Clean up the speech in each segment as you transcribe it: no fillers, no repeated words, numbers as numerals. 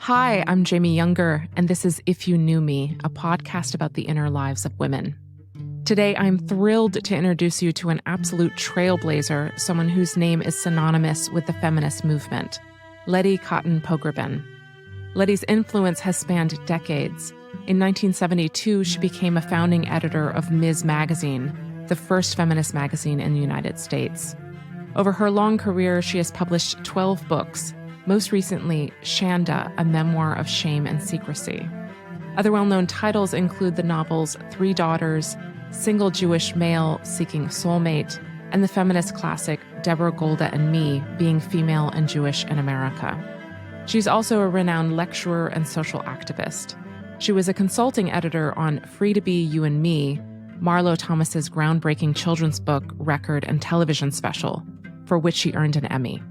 Hi, I'm Jamie Younger, and this is If You Knew Me, a podcast about the inner lives of women. Today, I'm thrilled to introduce you to an absolute trailblazer, someone whose name is synonymous with the feminist movement, Letty Cottin Pogrebin. Letty's influence has spanned decades. In 1972, she became a founding editor of Ms. Magazine, the first feminist magazine in the United States. Over her long career, she has published 12 books, most recently, Shanda, a memoir of shame and secrecy. Other well-known titles include the novels Three Daughters, Single Jewish Male Seeking Soulmate, and the feminist classic Deborah, Golda, and Me, Being Female and Jewish in America. She's also a renowned lecturer and social activist. She was a consulting editor on Free to Be You and Me, Marlo Thomas's groundbreaking children's book, record, and television special, for which she earned an Emmy.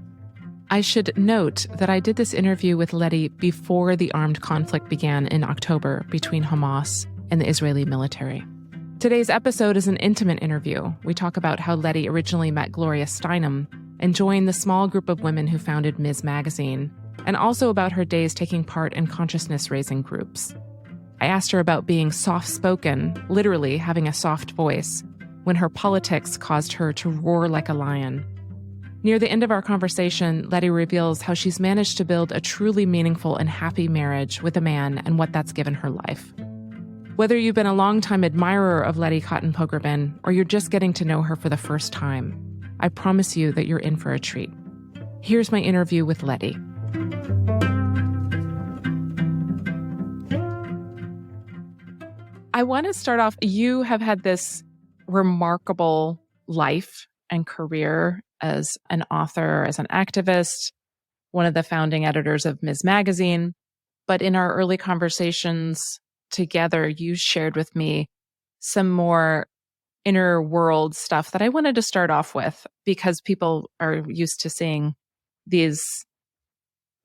I should note that I did this interview with Letty before the armed conflict began in October between Hamas and the Israeli military. Today's episode is an intimate interview. We talk about how Letty originally met Gloria Steinem and joined the small group of women who founded Ms. Magazine, and also about her days taking part in consciousness-raising groups. I asked her about being soft-spoken, literally having a soft voice, when her politics caused her to roar like a lion. Near the end of our conversation, Letty reveals how she's managed to build a truly meaningful and happy marriage with a man and what that's given her life. Whether you've been a longtime admirer of Letty Cottin Pogrebin or you're just getting to know her for the first time, I promise you that you're in for a treat. Here's my interview with Letty. I want to start off, you have had this remarkable life and career as an author, as an activist, one of the founding editors of Ms. Magazine. But in our early conversations together, you shared with me some more inner world stuff that I wanted to start off with because people are used to seeing these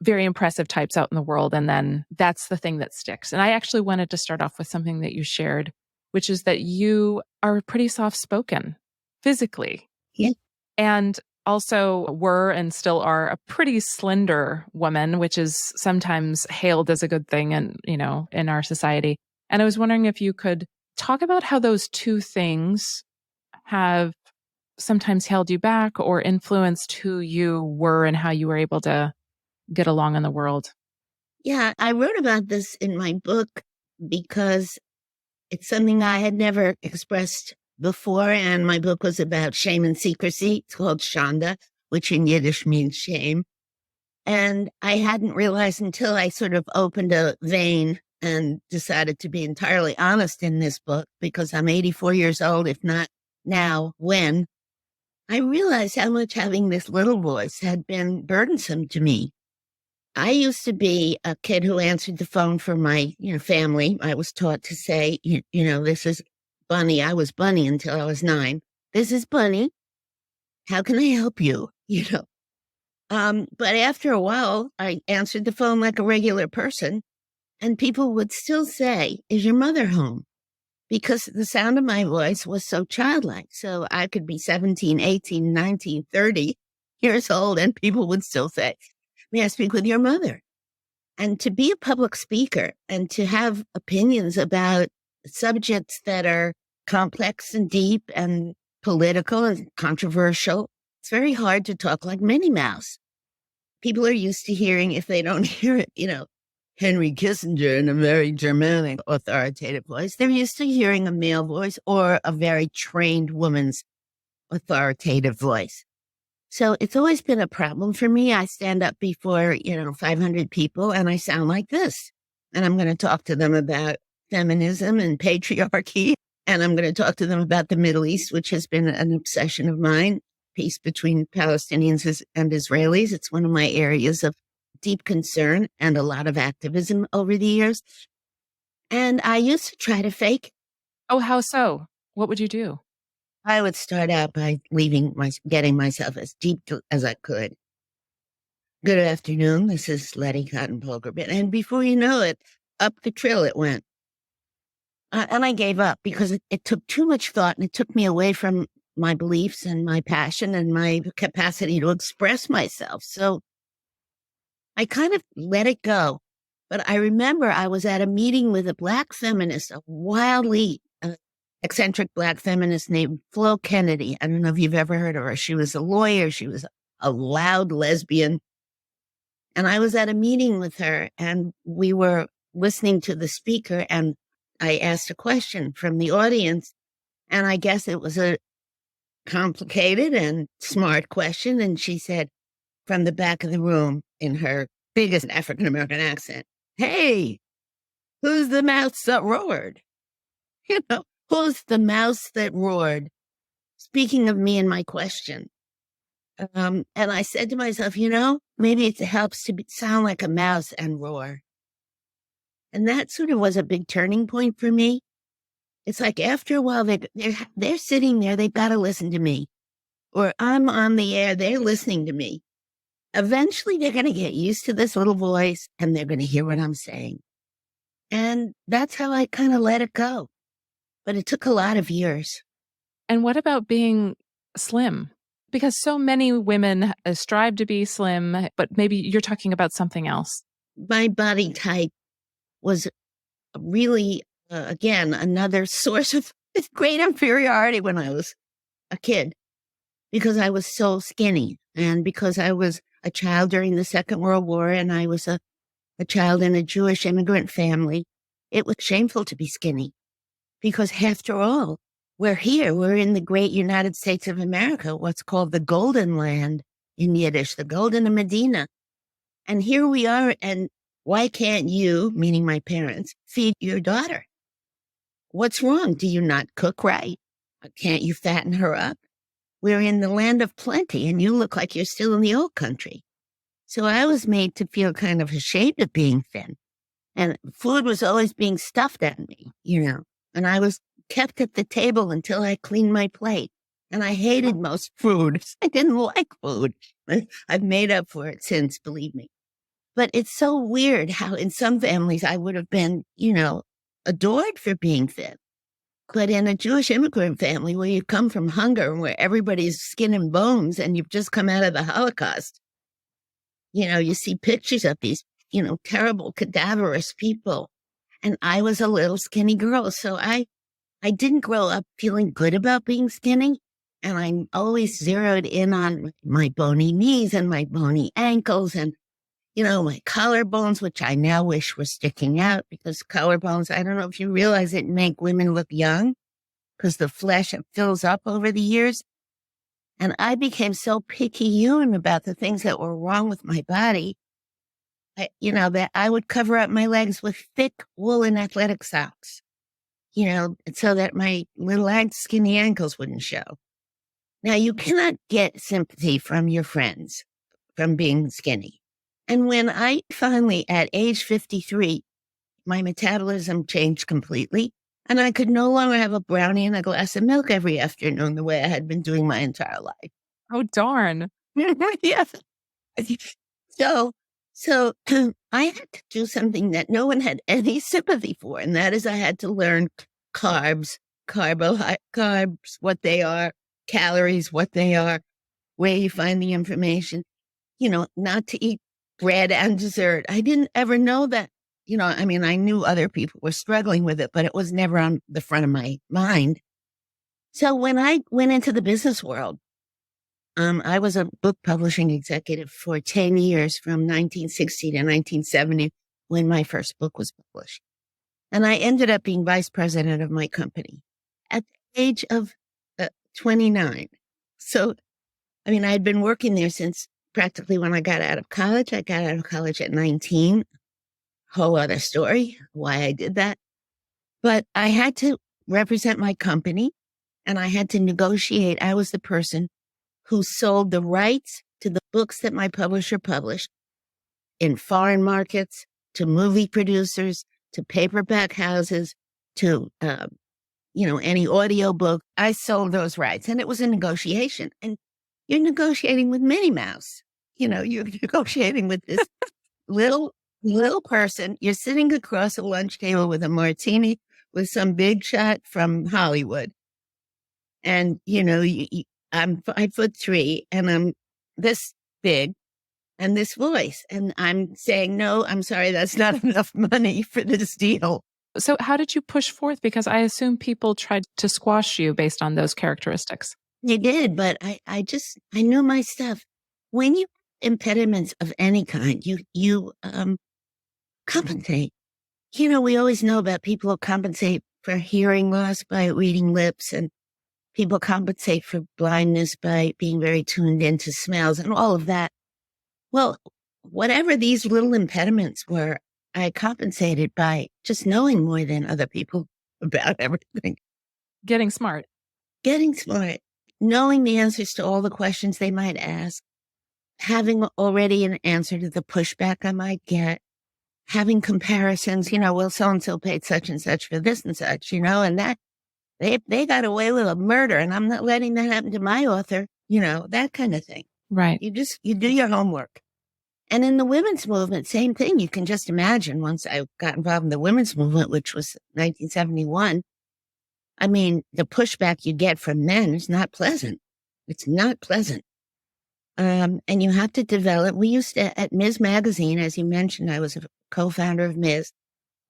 very impressive types out in the world. And then that's the thing that sticks. And I actually wanted to start off with something that you shared, which is that you are pretty soft-spoken physically. Yeah. And also were and still are a pretty slender woman, which is sometimes hailed as a good thing in our society. And I was wondering if you could talk about how those two things have sometimes held you back or influenced who you were and how you were able to get along in the world. Yeah, I wrote about this in my book because it's something I had never expressed before, and my book was about shame and secrecy. It's called Shanda, which in Yiddish means shame. And I hadn't realized until I sort of opened a vein and decided to be entirely honest in this book, because I'm 84 years old, if not now, when I realized how much having this little voice had been burdensome to me. I used to be a kid who answered the phone for my family. I was taught to say, this is Bunny. I was Bunny until I was 9. This is Bunny. How can I help you? But after a while, I answered the phone like a regular person, and people would still say, "Is your mother home?" Because the sound of my voice was so childlike. So I could be 17, 18, 19, 30 years old, and people would still say, "May I speak with your mother?" And to be a public speaker and to have opinions about subjects that are complex and deep and political and controversial, it's very hard to talk like Minnie Mouse. People are used to hearing, if they don't hear it, Henry Kissinger in a very Germanic authoritative voice, they're used to hearing a male voice or a very trained woman's authoritative voice. So it's always been a problem for me. I stand up before, 500 people and I sound like this. And I'm going to talk to them about feminism and patriarchy. And I'm going to talk to them about the Middle East, which has been an obsession of mine, peace between Palestinians and Israelis. It's one of my areas of deep concern and a lot of activism over the years. And I used to try to fake it. Oh, how so? What would you do? I would start out by getting myself as deep as I could. Good afternoon. This is Letty Cottin Pogrebin. And before you know it, up the trill it went. And I gave up because it took too much thought and it took me away from my beliefs and my passion and my capacity to express myself. So I kind of let it go. But I remember I was at a meeting with a Black feminist, a wildly eccentric Black feminist named Flo Kennedy. I don't know if you've ever heard of her. She was a lawyer. She was a loud lesbian. And I was at a meeting with her, and we were listening to the speaker, and I asked a question from the audience, and I guess it was a complicated and smart question. And she said from the back of the room in her biggest African-American accent, "Hey, who's the mouse that roared?" Who's the mouse that roared? Speaking of me and my question. And I said to myself, maybe it helps to sound like a mouse and roar. And that sort of was a big turning point for me. It's like after a while, they're sitting there, they've got to listen to me. Or I'm on the air, they're listening to me. Eventually, they're going to get used to this little voice and they're going to hear what I'm saying. And that's how I kind of let it go. But it took a lot of years. And what about being slim? Because so many women strive to be slim, but maybe you're talking about something else. My body type was really, again, another source of great inferiority when I was a kid, because I was so skinny and because I was a child during the Second World War and I was a child in a Jewish immigrant family. It was shameful to be skinny because after all, we're here. We're in the great United States of America, what's called the Golden Land in Yiddish, the Golden Medina. And here we are. And why can't you, meaning my parents, feed your daughter? What's wrong? Do you not cook right? Can't you fatten her up? We're in the land of plenty and you look like you're still in the old country. So I was made to feel kind of ashamed of being thin. And food was always being stuffed at me, and I was kept at the table until I cleaned my plate. And I hated most food. I didn't like food. I've made up for it since, believe me. But it's so weird how in some families I would have been, adored for being thin. But in a Jewish immigrant family where you come from hunger and where everybody's skin and bones and you've just come out of the Holocaust, you see pictures of these, terrible cadaverous people. And I was a little skinny girl. So I didn't grow up feeling good about being skinny. And I'm always zeroed in on my bony knees and my bony ankles and, my collarbones, which I now wish were sticking out because collarbones, I don't know if you realize it, make women look young because the flesh fills up over the years. And I became so picayune about the things that were wrong with my body, that I would cover up my legs with thick woolen athletic socks. So that my little skinny ankles wouldn't show. Now, you cannot get sympathy from your friends from being skinny. And when I finally, at age 53, my metabolism changed completely, and I could no longer have a brownie and a glass of milk every afternoon the way I had been doing my entire life. Oh, darn. Yes. So I had to do something that no one had any sympathy for, and that is I had to learn carbs, carbs, what they are, calories, what they are, where you find the information, not to eat bread and dessert. I didn't ever know that, I knew other people were struggling with it, but it was never on the front of my mind. So when I went into the business world, I was a book publishing executive for 10 years from 1960 to 1970 when my first book was published. And I ended up being vice president of my company at the age of 29. So, I had been working there since practically when I got out of college. I got out of college at 19. Whole other story, why I did that. But I had to represent my company and I had to negotiate. I was the person who sold the rights to the books that my publisher published in foreign markets, to movie producers, to paperback houses, to, any audio book. I sold those rights and it was a negotiation. And you're negotiating with Minnie Mouse. You're negotiating with this little person. You're sitting across a lunch table with a martini with some big shot from Hollywood. And, I'm 5'3" and I'm this big. and this voice. And I'm saying, no, I'm sorry, that's not enough money for this deal. So how did you push forth? Because I assume people tried to squash you based on those characteristics. They did, but I knew my stuff. When you impediments of any kind, you compensate. We always know about people who compensate for hearing loss by reading lips, and people compensate for blindness by being very tuned into smells and all of that. Well, whatever these little impediments were, I compensated by just knowing more than other people about everything. Getting smart. Knowing the answers to all the questions they might ask, having already an answer to the pushback I might get, having comparisons, well, so-and-so paid such and such for this and such, and that they got away with a murder and I'm not letting that happen to my author, that kind of thing. Right. You do your homework. And in the women's movement, same thing. You can just imagine once I got involved in the women's movement, which was 1971, I mean, the pushback you get from men is not pleasant. It's not pleasant. And you have to develop. We used to, at Ms. Magazine, as you mentioned, I was a co-founder of Ms.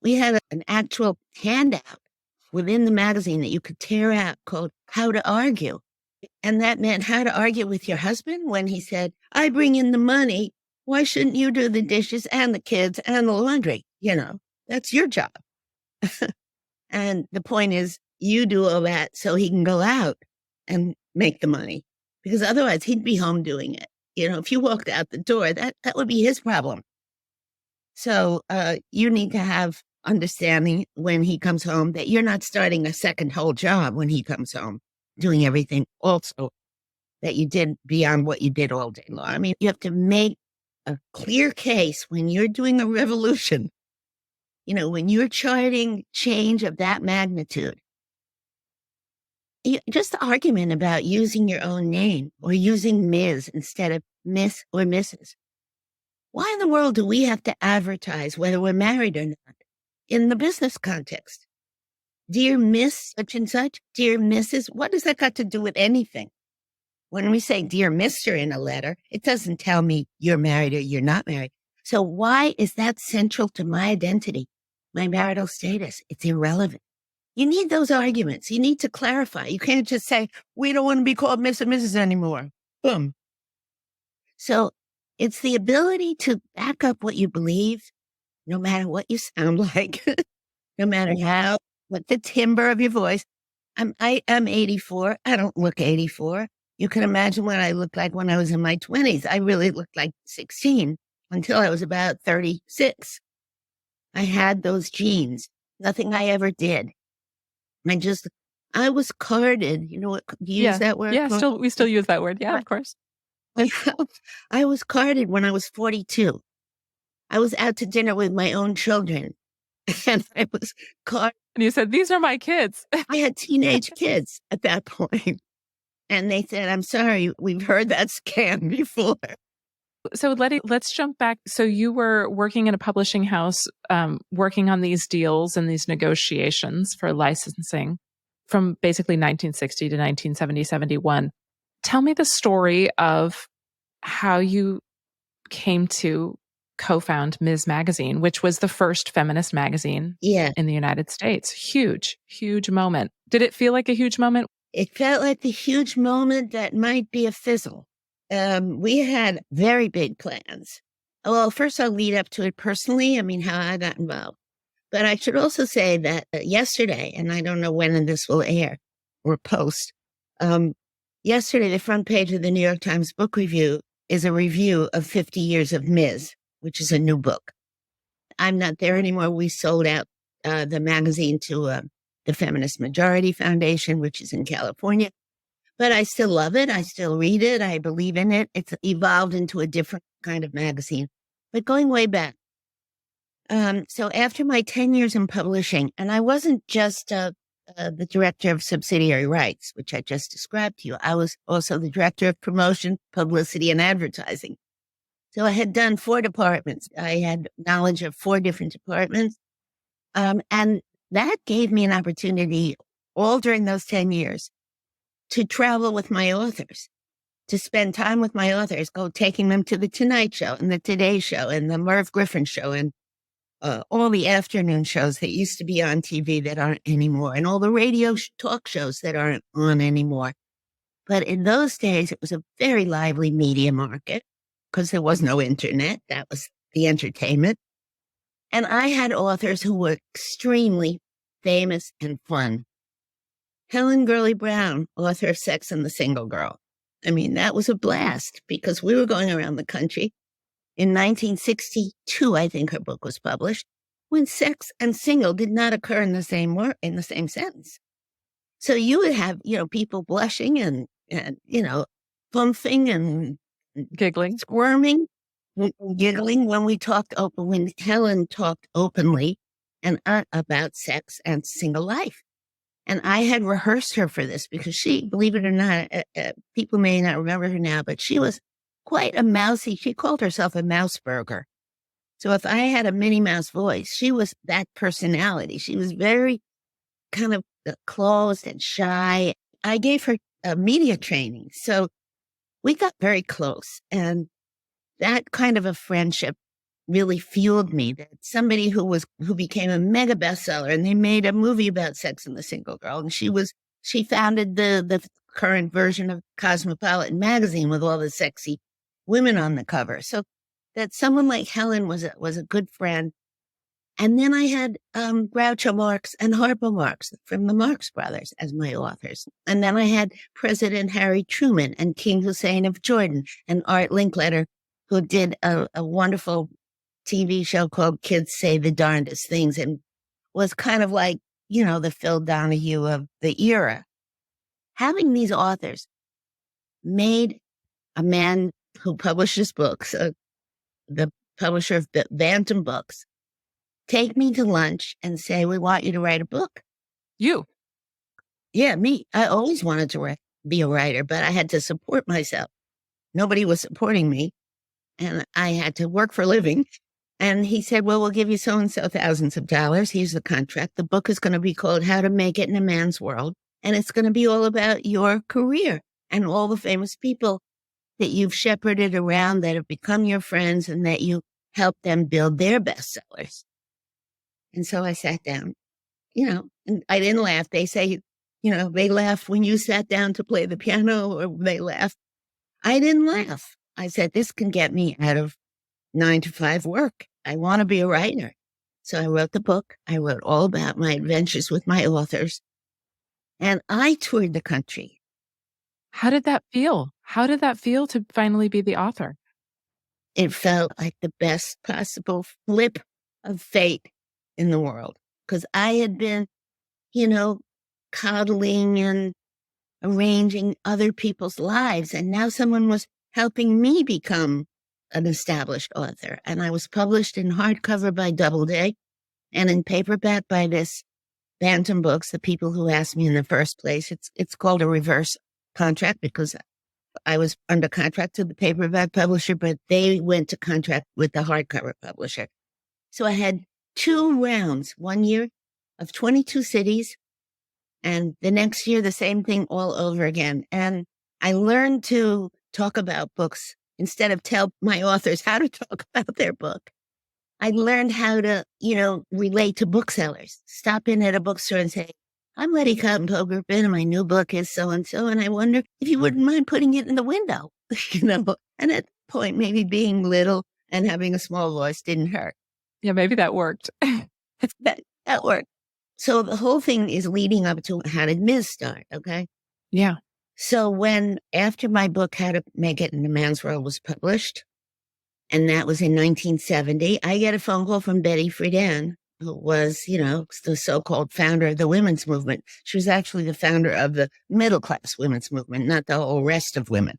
We had an actual handout within the magazine that you could tear out called How to Argue. And that meant how to argue with your husband when he said, I bring in the money. Why shouldn't you do the dishes and the kids and the laundry? That's your job. And the point is, you do all that so he can go out and make the money, because otherwise he'd be home doing it. If you walked out the door, that would be his problem. So you need to have understanding when he comes home that you're not starting a second whole job when he comes home, doing everything also that you did beyond what you did all day long. I mean, you have to make a clear case when you're doing a revolution, when you're charting change of that magnitude. Just the argument about using your own name or using Ms. instead of Miss or Mrs. Why in the world do we have to advertise whether we're married or not in the business context? Dear Miss such and such, dear Mrs., what does that got to do with anything? When we say dear Mr. in a letter, it doesn't tell me you're married or you're not married. So why is that central to my identity, my marital status? It's irrelevant. You need those arguments. You need to clarify. You can't just say, we don't want to be called Miss or Mrs. anymore. Boom. So it's the ability to back up what you believe, no matter what you sound like, no matter what the timbre of your voice. I am 84. I don't look 84. You can imagine what I looked like when I was in my 20s. I really looked like 16 until I was about 36. I had those genes. Nothing I ever did. I was carded. You know what? Do you use that word? Yeah, we still use that word. Yeah, of course. I was carded when I was 42. I was out to dinner with my own children. And I was carded. And you said, these are my kids. I had teenage kids at that point. And they said, I'm sorry, we've heard that scam before. So Letty, let's jump back. So you were working in a publishing house, working on these deals and these negotiations for licensing from basically 1960 to 1970, 71. Tell me the story of how you came to co-found Ms. Magazine, which was the first feminist magazine in the United States. Huge, huge moment. Did it feel like a huge moment? It felt like the huge moment that might be a fizzle. We had very big plans. Well, first I'll lead up to it personally. I mean, how I got involved. But I should also say that yesterday, and I don't know when this will air or post, yesterday, the front page of the New York Times Book Review is a review of 50 Years of Ms., which is a new book. I'm not there anymore. We sold out the magazine to the Feminist Majority Foundation, which is in California. But I still love it. I still read it. I believe in it. It's evolved into a different kind of magazine. But going way back. So after my 10 years in publishing, and I wasn't just the director of subsidiary rights, which I just described to you. I was also the director of promotion, publicity, and advertising. So I had done 4 departments. I had knowledge of 4 different departments. And that gave me an opportunity all during those 10 years to travel with my authors to spend time with my authors, go taking them to the Tonight Show and the Today Show and the Merv Griffin Show and all the afternoon shows that used to be on TV that aren't anymore, and all the radio talk shows that aren't on anymore. But in those days, it was a very lively media market because there was no internet. That was the entertainment. And I had authors who were extremely famous and fun. Helen Gurley Brown, author of Sex and the Single Girl. I mean, that was a blast because we were going around the country. In 1962, I think her book was published, when sex and single did not occur in the same word, in the same sentence. So you would have, people blushing and pumping and giggling, squirming, giggling when Helen talked openly and about sex and single life. And I had rehearsed her for this because she, believe it or not, people may not remember her now, but she was quite a mousy. She called herself a mouse burger. So if I had a Minnie Mouse voice, she was that personality. She was very kind of closed and shy. I gave her media training. So we got very close. And that kind of a friendship really fueled me, that somebody who became a mega bestseller, and they made a movie about Sex and the Single Girl. And she founded the current version of Cosmopolitan magazine with all the sexy women on the cover. So that someone like Helen was a good friend. And then I had Groucho Marx and Harpo Marx from the Marx Brothers as my authors. And then I had President Harry Truman and King Hussein of Jordan and Art Linkletter, who did a wonderful TV show called Kids Say the Darndest Things, and was kind of like, the Phil Donahue of the era. Having these authors made a man who publishes books, the publisher of Bantam Books, take me to lunch and say, we want you to write a book. You? Yeah, me. I always wanted to be a writer, but I had to support myself. Nobody was supporting me, and I had to work for a living. And he said, well, we'll give you so-and-so thousands of dollars. Here's the contract. The book is going to be called How to Make It in a Man's World. And it's going to be all about your career and all the famous people that you've shepherded around that have become your friends and that you help them build their bestsellers. And so I sat down, and I didn't laugh. They say, they laughed when you sat down to play the piano, or they laughed. I didn't laugh. I said, this can get me out of 9-to-5 work. I want to be a writer. So I wrote the book. I wrote all about my adventures with my authors. And I toured the country. How did that feel? How did that feel to finally be the author? It felt like the best possible flip of fate in the world. Because I had been, coddling and arranging other people's lives. And now someone was helping me become an established author. And I was published in hardcover by Doubleday and in paperback by this Bantam Books, the people who asked me in the first place. It's called a reverse contract because I was under contract to the paperback publisher, but they went to contract with the hardcover publisher. So I had 2 rounds, 1 year of 22 cities, and the next year, the same thing all over again. And I learned to talk about books instead of tell my authors how to talk about their book. I learned how to, relate to booksellers. Stop in at a bookstore and say, I'm Letty Cottin Pogrebin, and my new book is so-and-so, and I wonder if you wouldn't mind putting it in the window, And at that point, maybe being little and having a small voice didn't hurt. Yeah, maybe that worked. That worked. So the whole thing is leading up to how did Ms. start, okay? Yeah. So after my book, How to Make It in a Man's World, was published, and that was in 1970, I get a phone call from Betty Friedan, who was, the so-called founder of the women's movement. She was actually the founder of the middle-class women's movement, not the whole rest of women,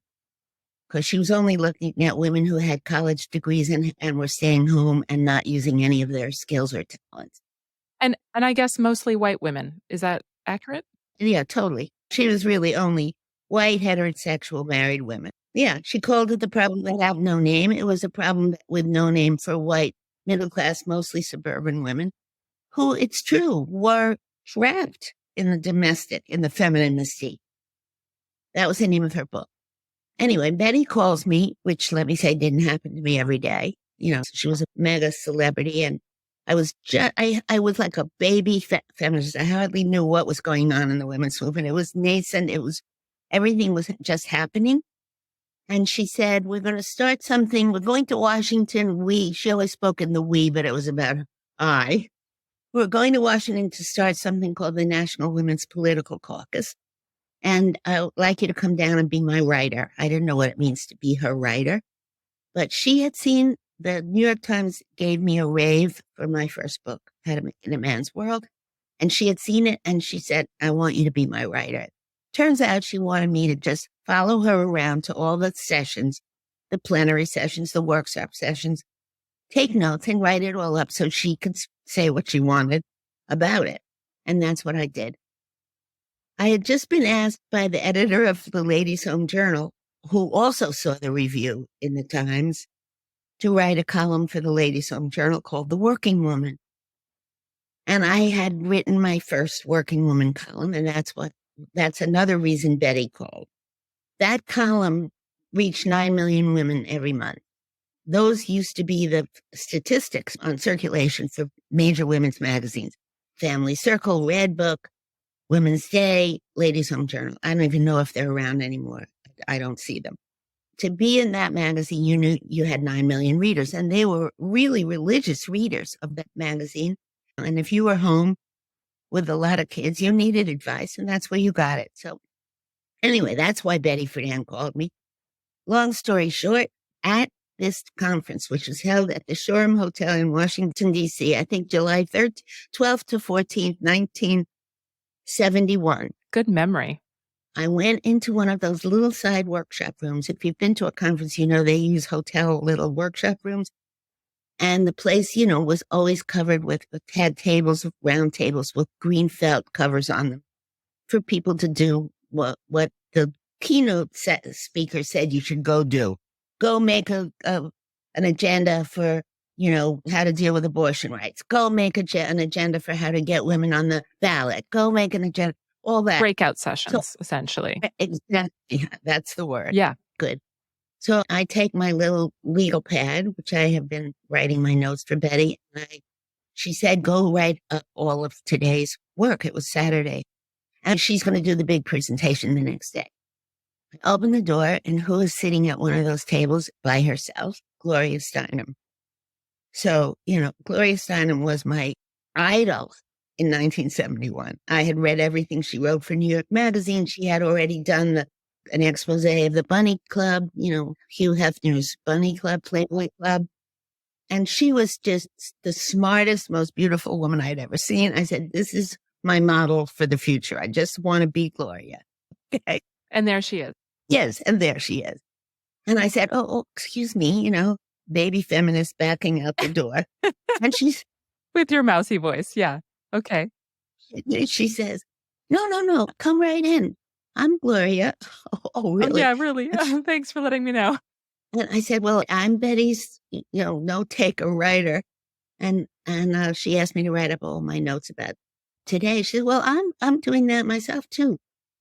because she was only looking at women who had college degrees and were staying home and not using any of their skills or talents. And I guess mostly white women. Is that accurate? Yeah, totally. She was really only white, heterosexual, married women. Yeah, she called it the problem that had no name. It was a problem with no name for white, middle-class, mostly suburban women who, it's true, were trapped in the domestic, in the feminine mystique. That was the name of her book. Anyway, Betty calls me, which let me say didn't happen to me every day. She was a mega celebrity, and I was I was like a baby feminist. I hardly knew what was going on in the women's movement. It was nascent. Everything was just happening. And she said, we're going to start something. We're going to Washington. She always spoke in the we, but it was about I. We're going to Washington to start something called the National Women's Political Caucus. And I would like you to come down and be my writer. I didn't know what it means to be her writer, but she had seen the New York Times gave me a rave for my first book, How to Make It in a Man's World. And she had seen it and she said, I want you to be my writer. Turns out she wanted me to just follow her around to all the sessions, the plenary sessions, the workshop sessions, take notes and write it all up so she could say what she wanted about it. And that's what I did. I had just been asked by the editor of the Ladies' Home Journal, who also saw the review in the Times, to write a column for the Ladies' Home Journal called The Working Woman. And I had written my first Working Woman column, and that's another reason Betty called. That column reached 9 million women every month. Those used to be the statistics on circulation for major women's magazines. Family Circle, Red Book, Women's Day, Ladies' Home Journal. I don't even know if they're around anymore. I don't see them. To be in that magazine, you knew you had 9 million readers, and they were really religious readers of that magazine. And if you were home with a lot of kids, you needed advice, and that's where you got it. So anyway, that's why Betty Friedan called me. Long story short, at this conference, which was held at the Shoreham Hotel in Washington, D.C., I think July 12th to 14th, 1971. Good memory. I went into one of those little side workshop rooms. If you've been to a conference, you know they use hotel little workshop rooms. And the place, was always covered had tables, round tables with green felt covers on them for people to do what the keynote speaker said you should go do. Go make an agenda for, how to deal with abortion rights. Go make an agenda for how to get women on the ballot. Go make an agenda, all that. Breakout sessions, essentially. Exactly. That's the word. Yeah. Good. So I take my little legal pad, which I have been writing my notes for Betty. And she said, go write all of today's work. It was Saturday. And she's going to do the big presentation the next day. I open the door, and who is sitting at one of those tables by herself? Gloria Steinem. So, Gloria Steinem was my idol in 1971. I had read everything she wrote for New York Magazine. She had already done an expose of the Bunny Club, Hugh Hefner's Bunny Club, Playboy Club. And she was just the smartest, most beautiful woman I'd ever seen. I said, this is my model for the future. I just want to be Gloria. Okay. And there she is. Yes, and there she is. And I said, oh, excuse me, baby feminist backing out the door. And she's... With your mousy voice, yeah. Okay. She says, no, come right in. I'm Gloria. Oh, really? Yeah, really. Thanks for letting me know. And I said, well, I'm Betty's, note-taker writer. And she asked me to write up all my notes about today. She said, well, I'm doing that myself, too.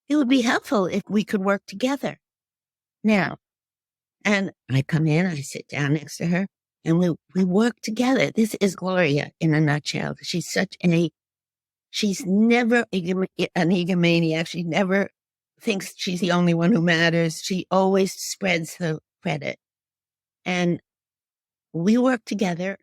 It would be helpful if we could work together. Now, and I come in, I sit down next to her, and we work together. This is Gloria in a nutshell. She's never an egomaniac. She never thinks she's the only one who matters. She always spreads the credit. And we worked together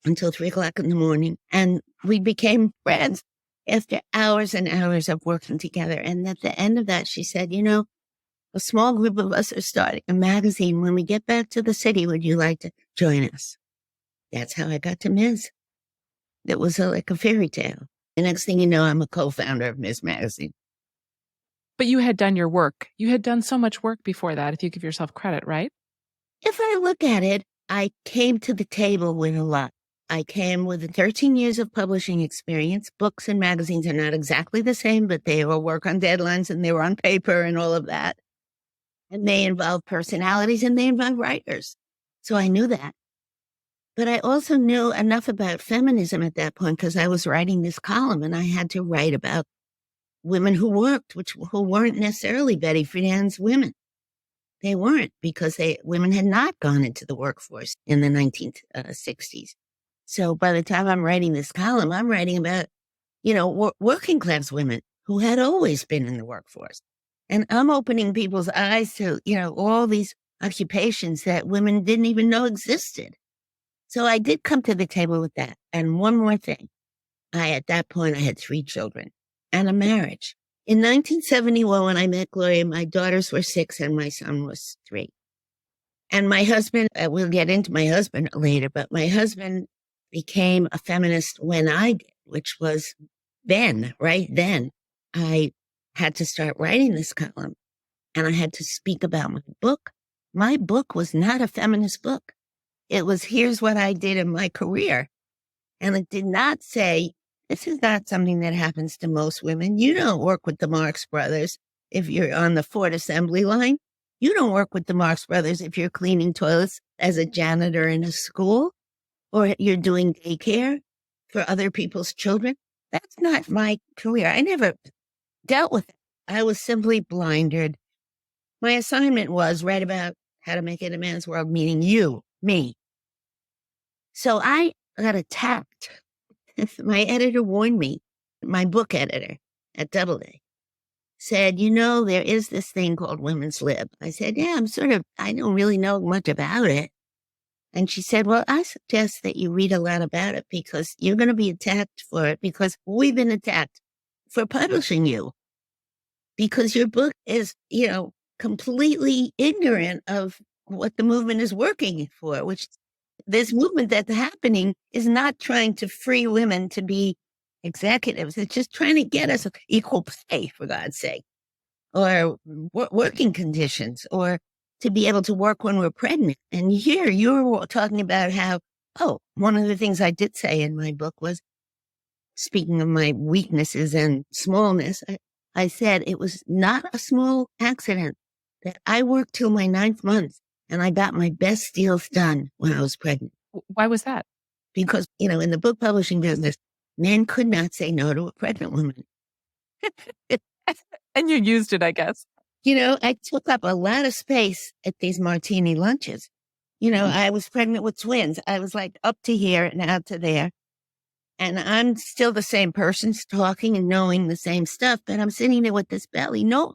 until 3:00 in the morning, and we became friends after hours and hours of working together. And at the end of that, she said, a small group of us are starting a magazine. When we get back to the city, would you like to join us? That's how I got to Ms. It was like a fairy tale. The next thing you know, I'm a co-founder of Ms. Magazine. But you had done your work. You had done so much work before that, if you give yourself credit, right? If I look at it, I came to the table with a lot. I came with 13 years of publishing experience. Books and magazines are not exactly the same, but they all work on deadlines and they were on paper and all of that. And they involve personalities and they involve writers. So I knew that. But I also knew enough about feminism at that point because I was writing this column and I had to write about women who worked, who weren't necessarily Betty Friedan's women. They weren't, because women had not gone into the workforce in the 1960s. So by the time I'm writing this column, I'm writing about, working class women who had always been in the workforce. And I'm opening people's eyes to, all these occupations that women didn't even know existed. So I did come to the table with that. And one more thing. At that point, I had 3 children and a marriage. In 1971, when I met Gloria, my daughters were 6 and my son was 3. And my husband, we'll get into my husband later, but my husband became a feminist when I did, which was right then. I had to start writing this column and I had to speak about my book. My book was not a feminist book. It was, here's what I did in my career. And it did not say, this is not something that happens to most women. You don't work with the Marx Brothers if you're on the Ford assembly line. You don't work with the Marx Brothers if you're cleaning toilets as a janitor in a school, or you're doing daycare for other people's children. That's not my career. I never dealt with it. I was simply blinded. My assignment was write about how to make it a man's world, meaning you, me. So I got attacked. My editor warned me, my book editor at Doubleday said, there is this thing called women's lib. I said, yeah, I don't really know much about it. And she said, well, I suggest that you read a lot about it because you're going to be attacked for it, because we've been attacked for publishing you, because your book is, completely ignorant of what the movement is working for, which this movement that's happening is not trying to free women to be executives. It's just trying to get us equal pay, for God's sake, or working conditions, or to be able to work when we're pregnant. And here you're talking about how, one of the things I did say in my book was, speaking of my weaknesses and smallness, I said it was not a small accident that I worked till my 9th month and I got my best deals done when I was pregnant. Why was that? Because, in the book publishing business, men could not say no to a pregnant woman. And you used it, I guess. I took up a lot of space at these martini lunches. I was pregnant with twins. I was like up to here and out to there. And I'm still the same person, talking and knowing the same stuff, but I'm sitting there with this belly. No,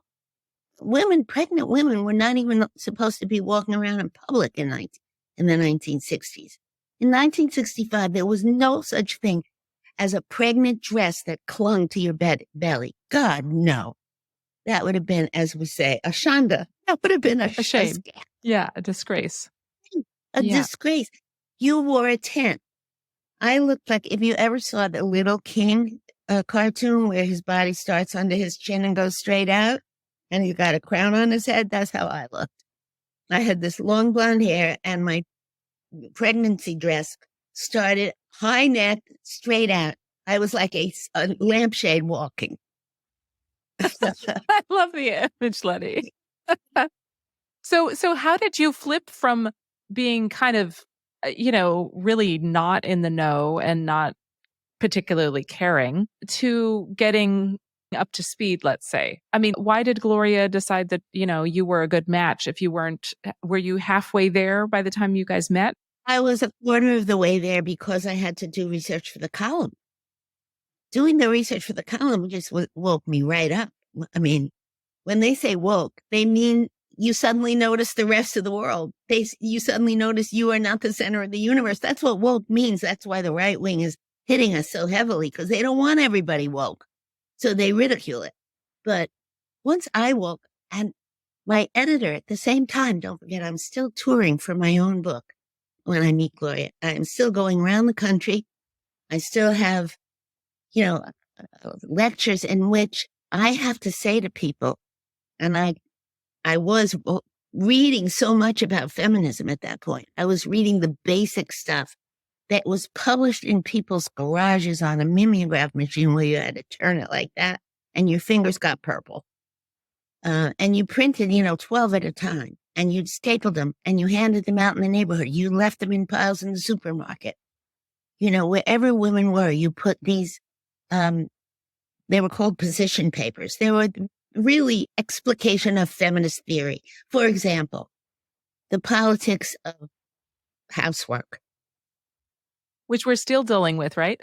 pregnant women were not even supposed to be walking around in public in the 1960s. In 1965, there was no such thing as a pregnant dress that clung to your belly. God, no. That would have been, as we say, a shanda. That would have been a shame. A disgrace. A disgrace. You wore a tent. I looked like, if you ever saw the Little King cartoon where his body starts under his chin and goes straight out, and he's got a crown on his head, that's how I looked. I had this long blonde hair, and my pregnancy dress started high neck, straight out. I was like a lampshade walking. I love the image, Letty. So how did you flip from being kind of, really not in the know and not particularly caring to getting up to speed, let's say? I mean, why did Gloria decide that, you were a good match if you weren't? Were you halfway there by the time you guys met? I was a quarter of the way there because I had to do research for the column. Doing the research for the column just woke me right up. I mean, when they say woke, they mean you suddenly notice the rest of the world. You suddenly notice you are not the center of the universe. That's what woke means. That's why the right wing is hitting us so heavily, because they don't want everybody woke. So they ridicule it. But once I woke, and my editor at the same time, don't forget, I'm still touring for my own book when I meet Gloria. I'm still going around the country. I still have, lectures in which I have to say to people, and I was reading so much about feminism at that point. I was reading the basic stuff that was published in people's garages on a mimeograph machine where you had to turn it like that and your fingers got purple. And you printed, 12 at a time, and you'd stapled them and you handed them out in the neighborhood. You left them in piles in the supermarket. Wherever women were, you put these, they were called position papers. They were really explication of feminist theory. For example, the politics of housework. Which we're still dealing with, right?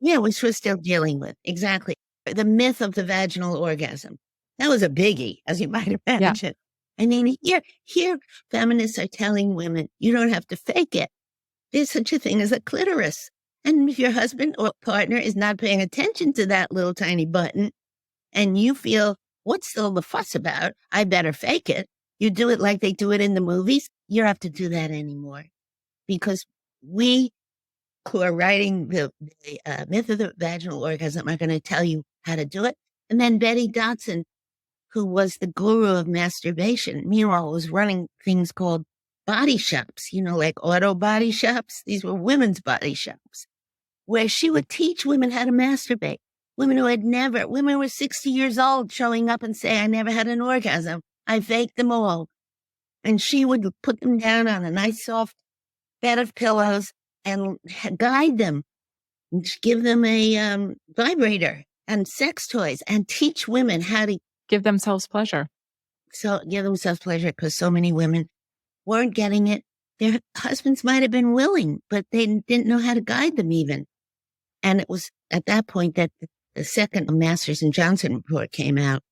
Yeah, which we're still dealing with. Exactly. The myth of the vaginal orgasm. That was a biggie, as you might imagine. I mean, here feminists are telling women, you don't have to fake it. There's such a thing as a clitoris. And if your husband or partner is not paying attention to that little tiny button and you feel, what's all the fuss about? I better fake it. You do it like they do it in the movies. You don't have to do that anymore. Because we who are writing the myth of the vaginal orgasm are going to tell you how to do it. And then Betty Dodson, who was the guru of masturbation, meanwhile was running things called body shops, like auto body shops. These were women's body shops where she would teach women how to masturbate. Women who were 60 years old showing up and say, I never had an orgasm. I faked them all. And she would put them down on a nice soft bed of pillows and guide them, and give them a vibrator and sex toys and teach women how to give themselves pleasure. So give themselves pleasure because so many women weren't getting it. Their husbands might have been willing, but they didn't know how to guide them even. And it was at that point that the second Masters and Johnson report came out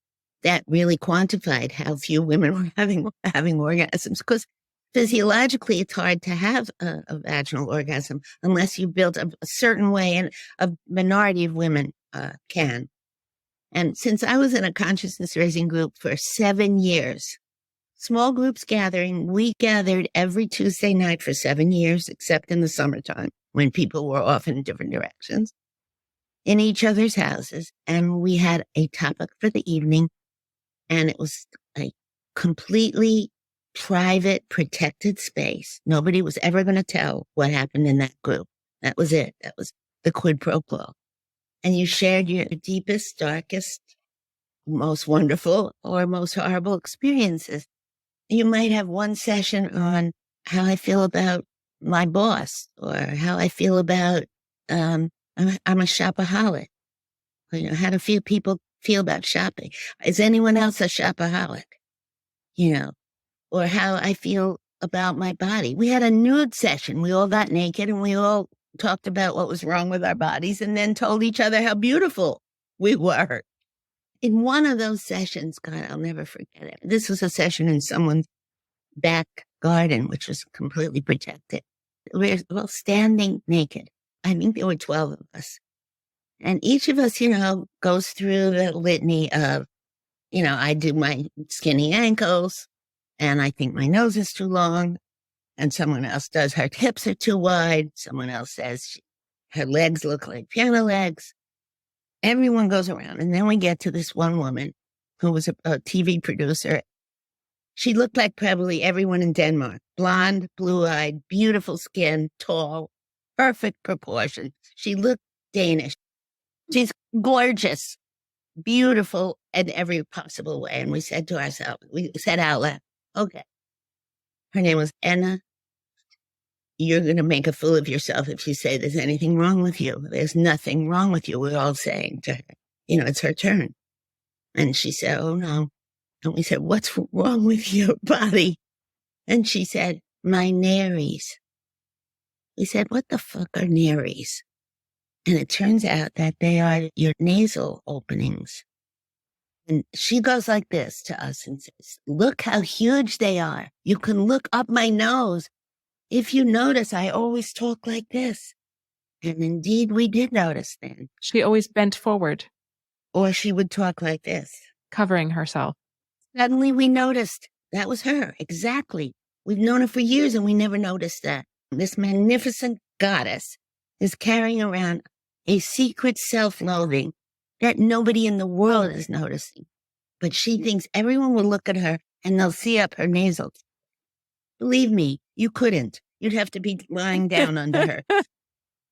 that really quantified how few women were having orgasms, because physiologically it's hard to have a vaginal orgasm unless you build a certain way, and a minority of women can. And since I was in a consciousness raising group for 7 years, small groups gathering, we gathered every Tuesday night for 7 years, except in the summertime when people were off in different directions, in each other's houses. And we had a topic for the evening, and it was a completely private, protected space. Nobody was ever going to tell what happened in that group. That was it. That was the quid pro quo. And you shared your deepest, darkest, most wonderful or most horrible experiences. You might have one session on how I feel about my boss, or how I feel about, I'm a shopaholic. How do few people feel about shopping? Is anyone else a shopaholic? Or how I feel about my body. We had a nude session. We all got naked and we all talked about what was wrong with our bodies and then told each other how beautiful we were. In one of those sessions, God, I'll never forget it. This was a session in someone's back garden, which was completely protected. We were all standing naked. I think there were 12 of us. And each of us, goes through the litany of, I do my skinny ankles, and I think my nose is too long. And someone else does, her hips are too wide. Someone else says her legs look like piano legs. Everyone goes around. And then we get to this one woman who was a TV producer. She looked like probably everyone in Denmark. Blonde, blue-eyed, beautiful skin, tall, perfect proportion. She looked Danish. She's gorgeous, beautiful in every possible way. And we said to ourselves, we said out loud, okay. Her name was Anna. You're going to make a fool of yourself if you say there's anything wrong with you. There's nothing wrong with you. We're all saying to her, it's her turn. And she said, oh no. And we said, what's wrong with your body? And she said, my nares. We said, what the fuck are nares? And it turns out that they are your nasal openings. And she goes like this to us and says, look how huge they are. You can look up my nose. If you notice, I always talk like this. And indeed, we did notice then. She always bent forward. Or she would talk like this. Covering herself. Suddenly we noticed that was her. Exactly. We've known her for years and we never noticed that. This magnificent goddess is carrying around a secret self-loathing that nobody in the world is noticing. But she thinks everyone will look at her and they'll see up her nasals. Believe me, you couldn't. You'd have to be lying down under her.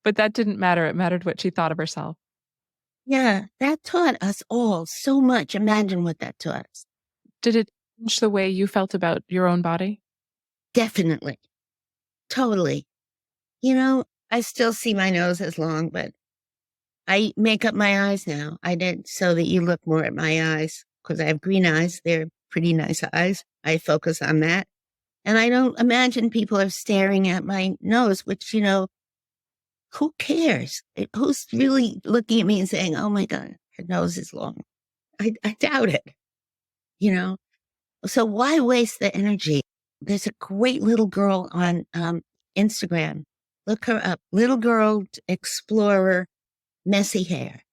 But that didn't matter. It mattered what she thought of herself. Yeah, that taught us all so much. Imagine what that taught us. Did it change the way you felt about your own body? Definitely. Totally. I still see my nose as long, but I make up my eyes now. I did so that you look more at my eyes. because I have green eyes. They're pretty nice eyes. I focus on that. And I don't imagine people are staring at my nose, which, who cares? Who's really looking at me and saying, oh my God, her nose is long? I doubt it, So why waste the energy? There's a great little girl on Instagram. Look her up. Little girl explorer, messy hair.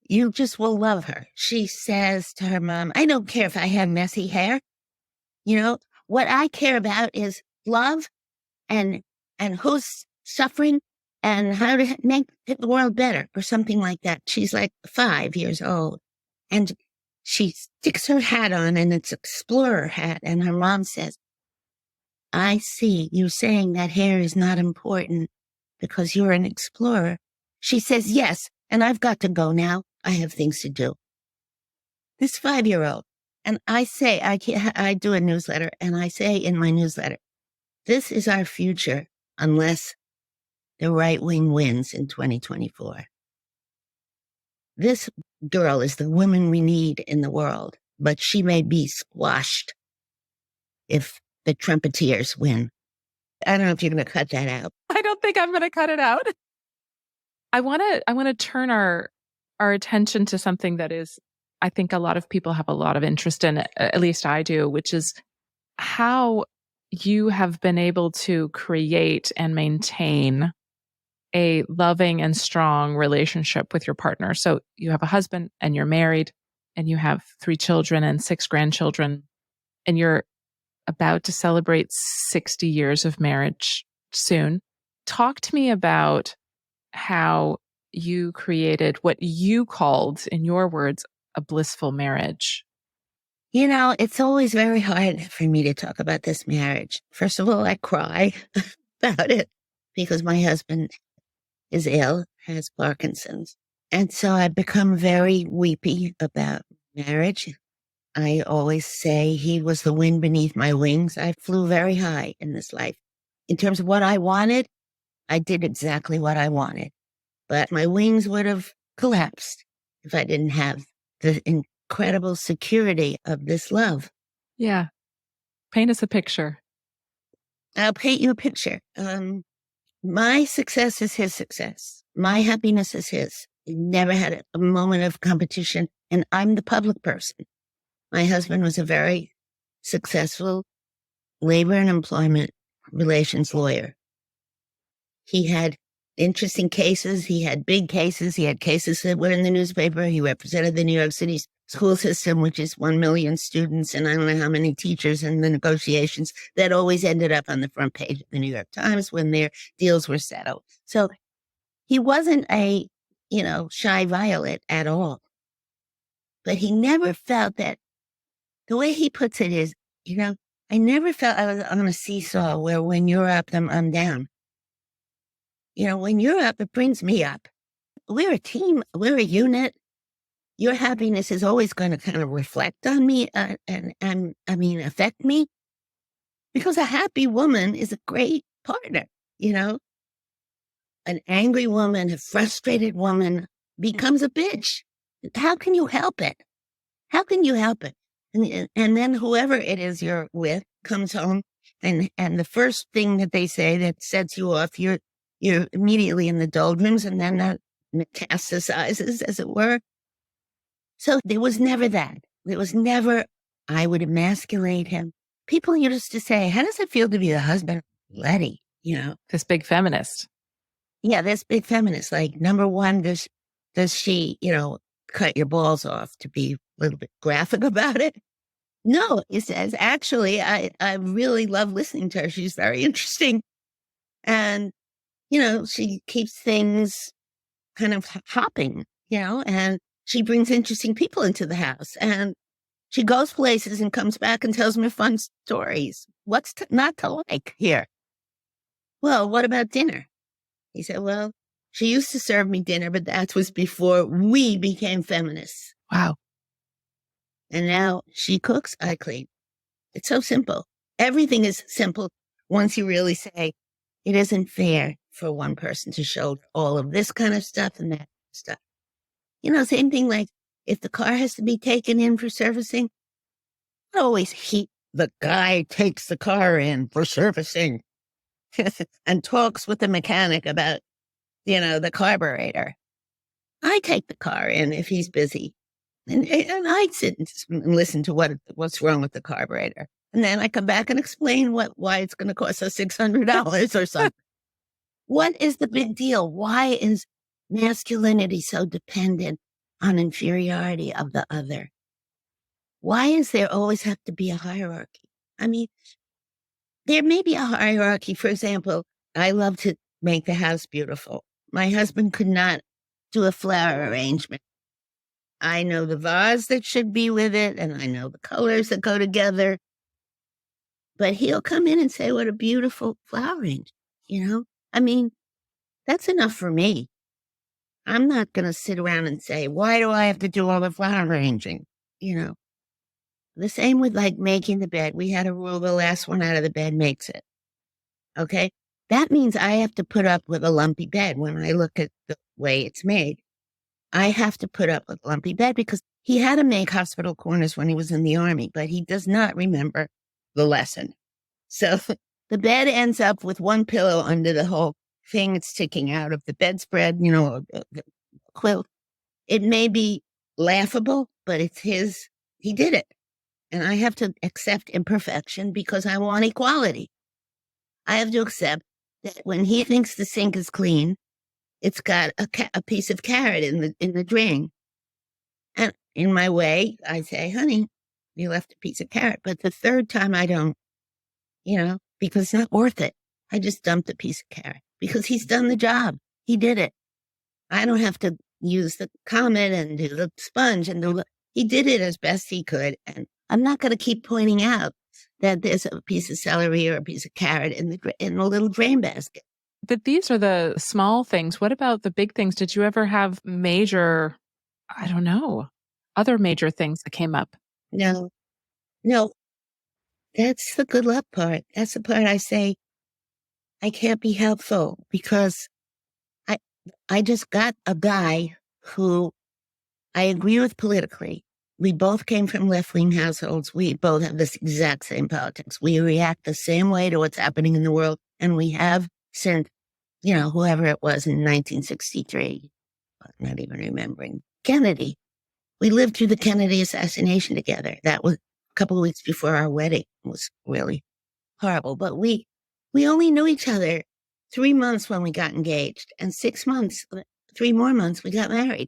You just will love her. She says to her mom, I don't care if I have messy hair. What I care about is love and who's suffering and how to make the world better or something like that. She's like 5 years old and she sticks her hat on and it's explorer hat. And her mom says, I see you saying that hair is not important because you're an explorer. She says, yes. And I've got to go now. I have things to do. This 5-year-old. And I say, I do a newsletter and I say in my newsletter, this is our future unless the right wing wins in 2024. This girl is the woman we need in the world, but she may be squashed if the Trumpeteers win. I don't know if you're going to cut that out. I don't think I'm going to cut it out. I want to turn our attention to something that is, I think a lot of people have a lot of interest in, at least I do, which is how you have been able to create and maintain a loving and strong relationship with your partner. So you have a husband and you're married and you have 3 children and 6 grandchildren, and you're about to celebrate 60 years of marriage soon. Talk to me about how you created what you called, in your words, a blissful marriage. It's always very hard for me to talk about this marriage. First of all, I cry about it because my husband is ill, has Parkinson's. And so I've become very weepy about marriage. I always say he was the wind beneath my wings. I flew very high in this life. In terms of what I wanted, I did exactly what I wanted. But my wings would have collapsed if I didn't have the incredible security of this love. Yeah. Paint us a picture. I'll paint you a picture. My success is his success. My happiness is his. He never had a moment of competition, and I'm the public person. My husband was a very successful labor and employment relations lawyer. He had interesting cases. He had big cases. He had cases that were in the newspaper. He represented the New York City school system, which is 1 million students and I don't know how many teachers, and the negotiations that always ended up on the front page of the New York Times when their deals were settled. So he wasn't a, shy violet at all. But he never felt that. The way he puts it is, I never felt I was on a seesaw where when you're up, I'm down. When you're up, it brings me up. We're a team. We're a unit. Your happiness is always going to kind of reflect on me and affect me. Because a happy woman is a great partner, An angry woman, a frustrated woman becomes a bitch. How can you help it? How can you help it? And then whoever it is you're with comes home and the first thing that they say that sets you off, you're immediately in the doldrums, and then that metastasizes, as it were. So there was never that. There was never, I would emasculate him. People used to say, how does it feel to be the husband of Letty? This big feminist. Yeah, this big feminist. Like, number one, does she, cut your balls off, to be a little bit graphic about it? No, he says, actually, I really love listening to her. She's very interesting. And, she keeps things kind of hopping, and she brings interesting people into the house. And she goes places and comes back and tells me fun stories. What's not to like here? Well, what about dinner? He said, well, she used to serve me dinner, but that was before we became feminists. Wow. And now she cooks, I clean. It's so simple. Everything is simple once you really say it isn't fair for one person to shoulder all of this kind of stuff and that stuff. Same thing like If the car has to be taken in for servicing, the guy takes the car in for servicing and talks with the mechanic about, the carburetor. I take the car in if he's busy. And I sit and listen to what's wrong with the carburetor. And then I come back and explain why it's going to cost us $600 or something. What is the big deal? Why is masculinity so dependent on inferiority of the other? Why is there always have to be a hierarchy? I mean, there may be a hierarchy. For example, I love to make the house beautiful. My husband could not do a flower arrangement. I know the vase that should be with it, and I know the colors that go together. But he'll come in and say, what a beautiful flower arrangement, I mean, that's enough for me. I'm not going to sit around and say, why do I have to do all the flower arranging? The same with like making the bed. We had a rule, the last one out of the bed makes it. Okay. That means I have to put up with a lumpy bed when I look at the way it's made. I have to put up with a lumpy bed because he had to make hospital corners when he was in the Army, but he does not remember the lesson. So the bed ends up with one pillow under the whole thing sticking out of the bedspread, the quilt. It may be laughable, but it's his. He did it. And I have to accept imperfection because I want equality. I have to accept that when he thinks the sink is clean, it's got a piece of carrot in the drain. And in my way, I say, honey, you left a piece of carrot. But the third time I don't, because it's not worth it. I just dumped a piece of carrot because he's done the job. He did it. I don't have to use the Comet and do the sponge he did it as best he could. And I'm not going to keep pointing out that there's a piece of celery or a piece of carrot in a little drain basket. But these are the small things. What about the big things? Did you ever have major, I don't know, other major things that came up? No. That's the good luck part. That's the part I say I can't be helpful because I just got a guy who I agree with politically. We both came from left-wing households. We both have this exact same politics. We react the same way to what's happening in the world. And we have since, whoever it was in 1963, I'm not even remembering, Kennedy. We lived through the Kennedy assassination together. That was a couple of weeks before our wedding. It was really horrible. But we only knew each other 3 months when we got engaged, and 6 months, 3 more months, we got married.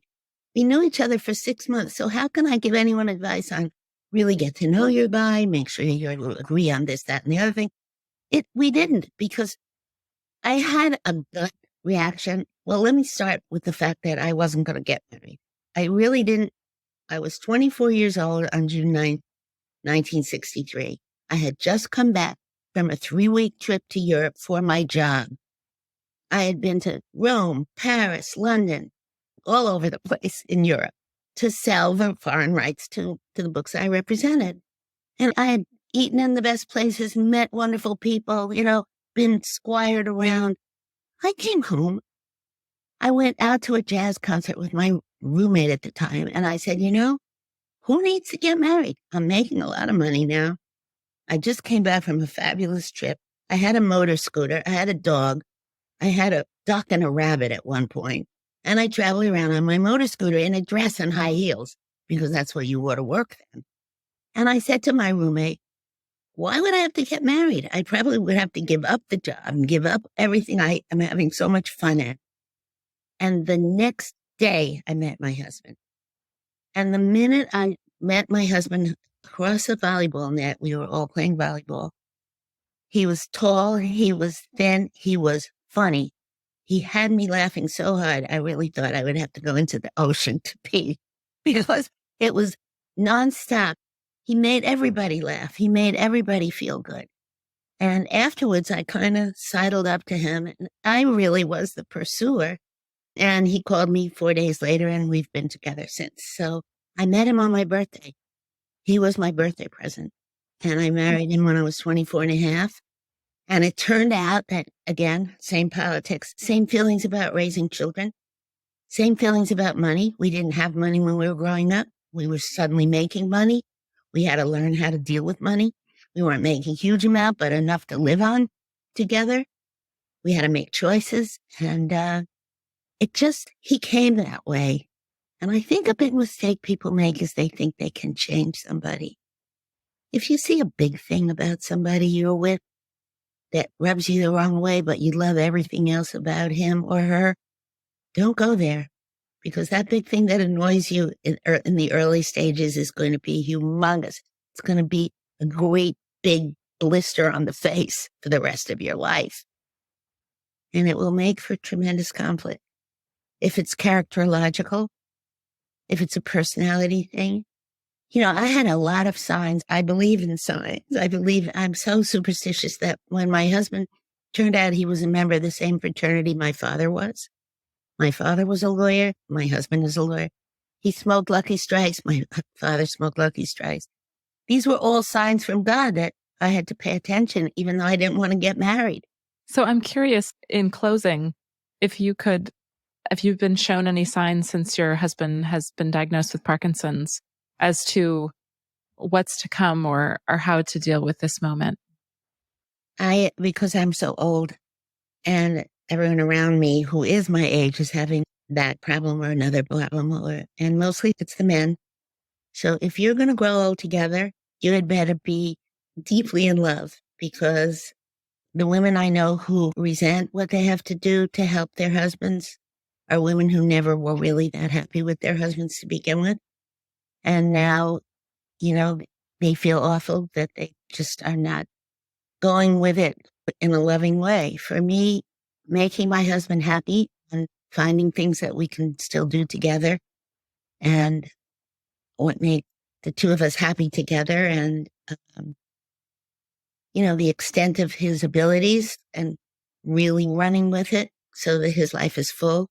We knew each other for 6 months. So how can I give anyone advice on really get to know your guy, make sure you agree on this, that, and the other thing? We didn't, because I had a gut reaction. Well, let me start with the fact that I wasn't going to get married. I really didn't. I was 24 years old on June 9th, 1963. I had just come back from a 3-week trip to Europe for my job. I had been to Rome, Paris, London, all over the place in Europe to sell the foreign rights to the books I represented. And I had eaten in the best places, met wonderful people, been squired around. I came home. I went out to a jazz concert with my roommate at the time. And I said, who needs to get married? I'm making a lot of money now. I just came back from a fabulous trip. I had a motor scooter. I had a dog. I had a duck and a rabbit at one point. And I traveled around on my motor scooter in a dress and high heels because that's what you wore to work then. And I said to my roommate, why would I have to get married? I probably would have to give up the job and give up everything I am having so much fun at. And the next day I met my husband. And the minute I met my husband across the volleyball net, we were all playing volleyball. He was tall, he was thin, he was funny. He had me laughing so hard, I really thought I would have to go into the ocean to pee because it was nonstop. He made everybody laugh. He made everybody feel good. And afterwards, I kind of sidled up to him. And I really was the pursuer. And he called me 4 days later, and we've been together since. So I met him on my birthday. He was my birthday present. And I married him when I was 24 and a half. And it turned out that, again, same politics, same feelings about raising children. Same feelings about money. We didn't have money when we were growing up. We were suddenly making money. We had to learn how to deal with money. We weren't making a huge amount, but enough to live on together. We had to make choices. And he came that way. And I think a big mistake people make is they think they can change somebody. If you see a big thing about somebody you're with that rubs you the wrong way, but you love everything else about him or her, don't go there, because that big thing that annoys you in the early stages is going to be humongous. It's going to be a great big blister on the face for the rest of your life. And it will make for tremendous conflict. If it's characterological, if it's a personality thing. I had a lot of signs. I believe in signs. I'm so superstitious that when my husband turned out he was a member of the same fraternity my father was. My father was a lawyer. My husband is a lawyer. He smoked Lucky Strikes. My father smoked Lucky Strikes. These were all signs from God that I had to pay attention, even though I didn't want to get married. So I'm curious, in closing, if you've been shown any signs since your husband has been diagnosed with Parkinson's as to what's to come or how to deal with this moment. Because I'm so old and everyone around me who is my age is having that problem or another problem, and mostly it's the men. So if you're going to grow old together, you had better be deeply in love, because the women I know who resent what they have to do to help their husbands are women who never were really that happy with their husbands to begin with. And now, they feel awful that they just are not going with it in a loving way. For me, making my husband happy and finding things that we can still do together and what made the two of us happy together, and, the extent of his abilities and really running with it so that his life is full.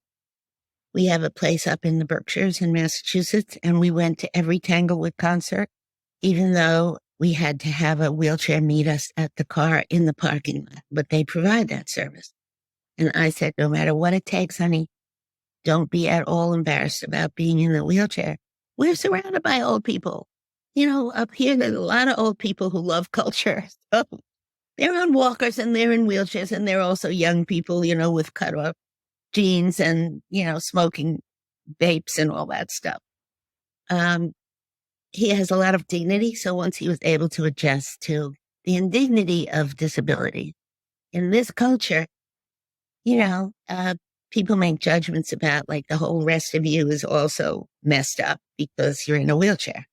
We have a place up in the Berkshires in Massachusetts, and we went to every Tanglewood concert, even though we had to have a wheelchair meet us at the car in the parking lot, but they provide that service. And I said, no matter what it takes, honey, don't be at all embarrassed about being in the wheelchair. We're surrounded by old people. Up here, there's a lot of old people who love culture. So they're on walkers and they're in wheelchairs, and they're also young people, with cut-off jeans and, smoking vapes and all that stuff. He has a lot of dignity. So once he was able to adjust to the indignity of disability in this culture, people make judgments about like the whole rest of you is also messed up because you're in a wheelchair.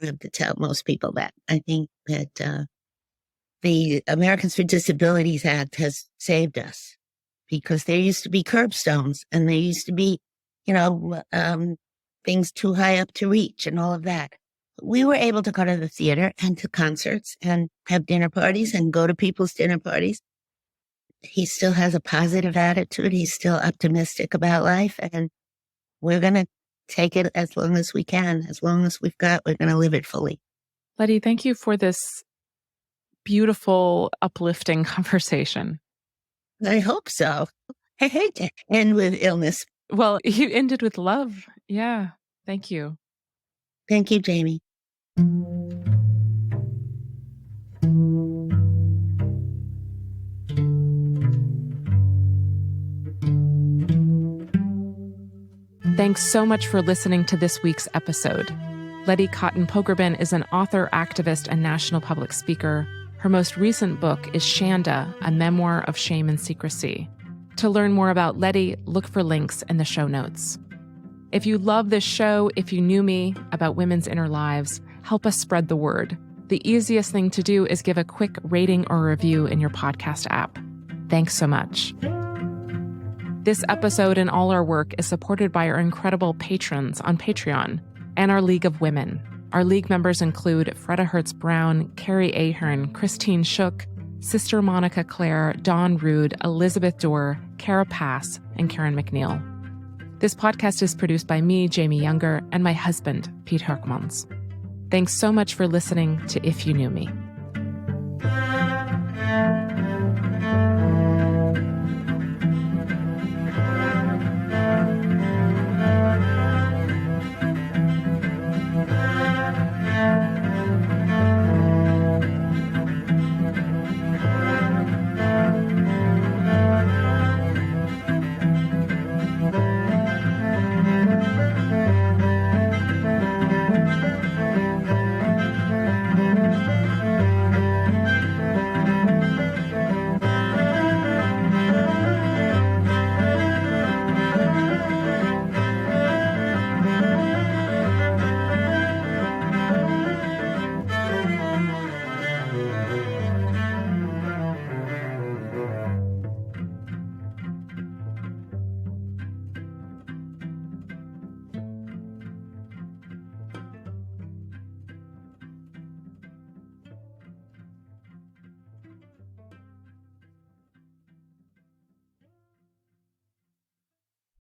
I have to tell most people that. I think that the Americans with Disabilities Act has saved us, because there used to be curbstones and there used to be, things too high up to reach and all of that. We were able to go to the theater and to concerts and have dinner parties and go to people's dinner parties. He still has a positive attitude. He's still optimistic about life, and we're going to take it as long as we can. As long as we're going to live it fully. Letty, thank you for this beautiful, uplifting conversation. I hope so. I hate to end with illness. Well, you ended with love. Yeah. Thank you. Thank you, Jamie. Thanks so much for listening to this week's episode. Letty Cottin Pogrebin is an author, activist, and national public speaker. Her most recent book is Shanda, a memoir of shame and secrecy. To learn more about Letty, look for links in the show notes. If you love this show, if you knew me, about women's inner lives, help us spread the word. The easiest thing to do is give a quick rating or review in your podcast app. Thanks so much. This episode and all our work is supported by our incredible patrons on Patreon and our League of Women. Our League members include Freda Hertz-Brown, Carrie Ahern, Christine Shook, Sister Monica Claire, Dawn Rude, Elizabeth Dorr, Kara Pass, and Karen McNeil. This podcast is produced by me, Jamie Younger, and my husband, Pete Herkmans. Thanks so much for listening to If You Knew Me.